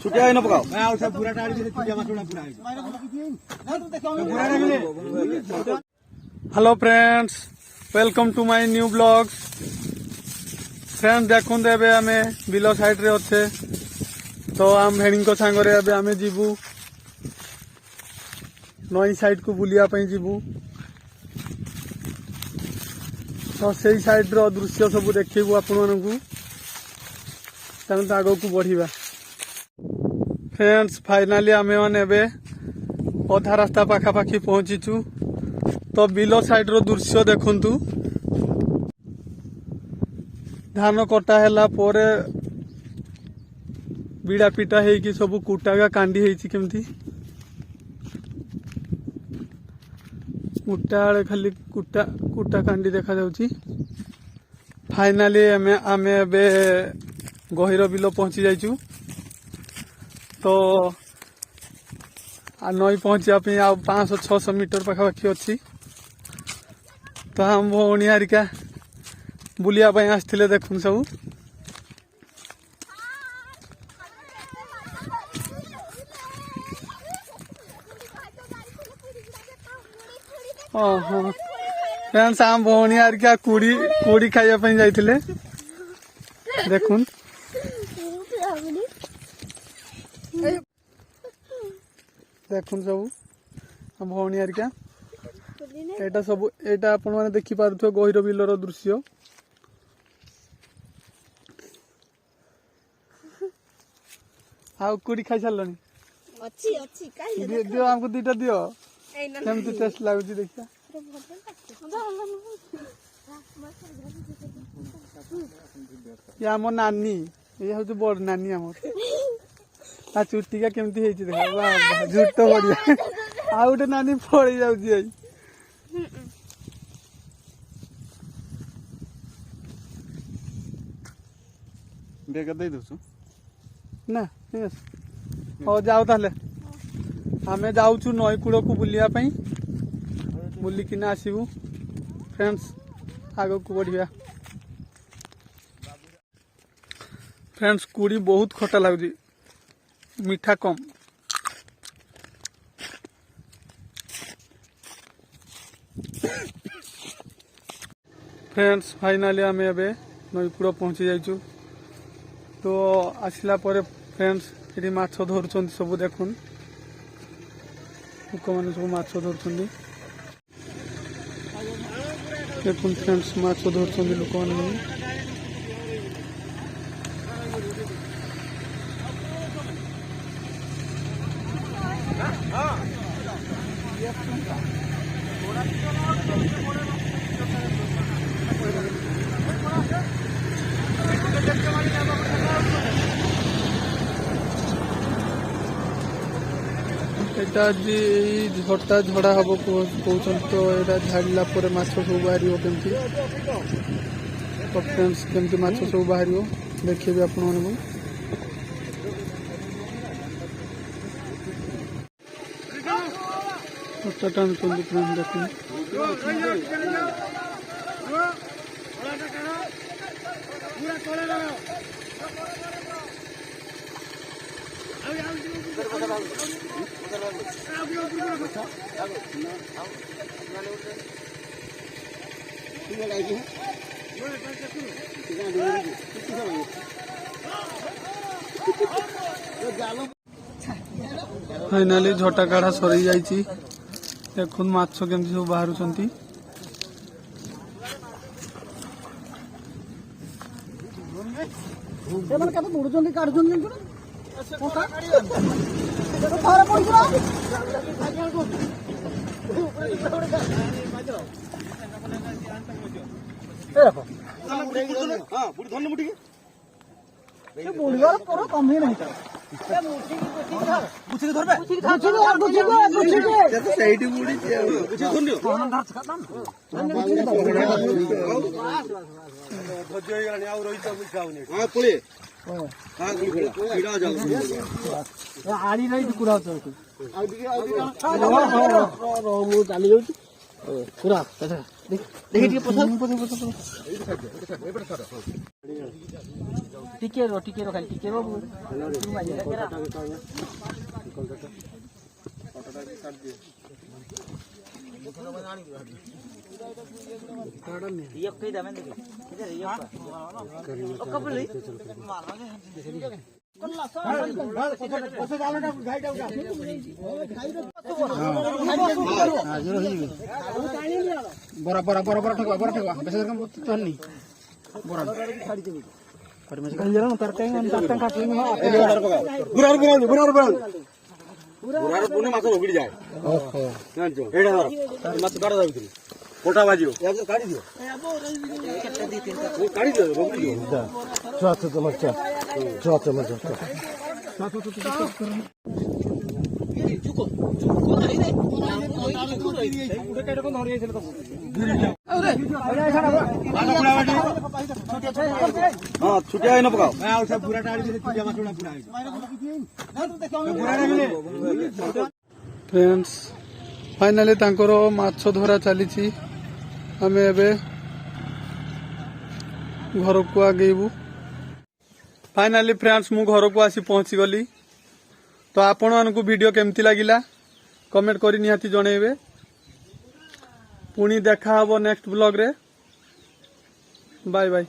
छुटिया न पकाओ hello friends welcome to my new blogs friends देखते एबे आमे बिलो साइड रे अच्छे तो आम भेणी सांगरे एबे आमे जीवू नई साइड को बुलिया पई जीवू तो से साइड रो दृश्य सब देखू आपण मानकू आग को बढ़िया फ्रेंड्स फाइनाली आमे माने एबे अधा रास्ता पाखापाखि पहुंचीचु तो बिलो साइड रो दृश्य देखंतु धान कटा हैला पोरे बीड़ा पीटा है कि सब कुटागा कांडी है केमती कुटा खाली कुटा कुटा कांडी देखा जाउची फाइनाली आमे एबे गहिर बिलो पहुंची जाइचु तो नई पहुंचा आ 500-600 मीटर पाखापाखि अच्छी तो हम भौणी हारिका बुलिया आसते देखुन सब फ्रेंड्स आम भौणी हारिका कुड़ी कुड़ी खाइबा जाइथिले देखुन देखुन सब भौणी हारिका एटा सब एटा आपण माने देखि पारुथो गहिर बिलर दृश्य आउ कुड़ी खाइ छलनी अच्छी अच्छी काई दियो हमको दीटा दियो केमती टेस्ट लागुची देखिया या मो नानी ये हउछ बड़ नानी हमर आ चुटिका केमती हेची देखा वाह झूठ तो बढ़िया आ उठे नानी पड़ी जाउची आई बेगा दे दोसु ना यस हो जाओ ताले हमें जाउछु नई कूड़ को बुलिया पई बुलिकिना आसीबू फ्रेंड्स आगो को बढ़िया फ्रेंड्स कुड़ी बहुत खटा लागुची मीठा कम फ्रेंड्स फाइनाली आमे एबे नईकूड़ पहुंची जाइचु तो आसला परे फ्रेंड्स ये माछ धरुचंती सब देखुन लोक मैंने सब माछ धरुचंती देखुन फ्रेंड्स माछ धरुचंती लोक मैंने झटा झड़ा हम कहते तो यहाँ झाड़ा पर माछ सब बाहर केमती तो फ्रेंड्स केमती माछ सब बाहर देखिए आपण मानू झटा टाणुं फ्रेंड्स देखुन फाइनाली झटा काढ़ा सरी जाइछि देखुन माछ केमती सब बाहरुचंती एमन का तो मुडुचंती काढुचंती आड़ी नहीं टुकुरा पूरा দেখি ଟିକେ ପଛ ଟିକେ ର ଖାଲି ଟିକେ ର बरा बरा बरा बरा ठेवा बेस चलनी बरा ତାର କାଇଁ ତାର କାଟି ନି बुरार बुरार बुरार बुरार बुरार पुणे माछ उगडी जाए ओहो जानजो एडा धर माछ काढा जाउतरी कोटा बाजियो याको काढी दियो काढी दियो रोकडी दियो चाच चमचा चाच चमचा ଚୁକ ଚୁକ ଧରି ରେ ଗୋଟେ କାଟ କୋ ଧରି ଯାଇଥିଲେ ତ हां छुटिया न पकाओ मैं आउ सब पूरा टाड़ी दे छुटिया माछुड़ा पूरा फ्रेंड्स फाइनाली तांकर माछ धरा चली आमे एबे घर को आगेबू फाइनाली फ्रेंड्स मु घर को आसी पहुंची गली तो आपण मानकु वीडियो केमती लागिला कमेंट करी निहाती जणेबे पुणी देखा हबो नेक्स्ट ब्लॉग रे बाय बाय।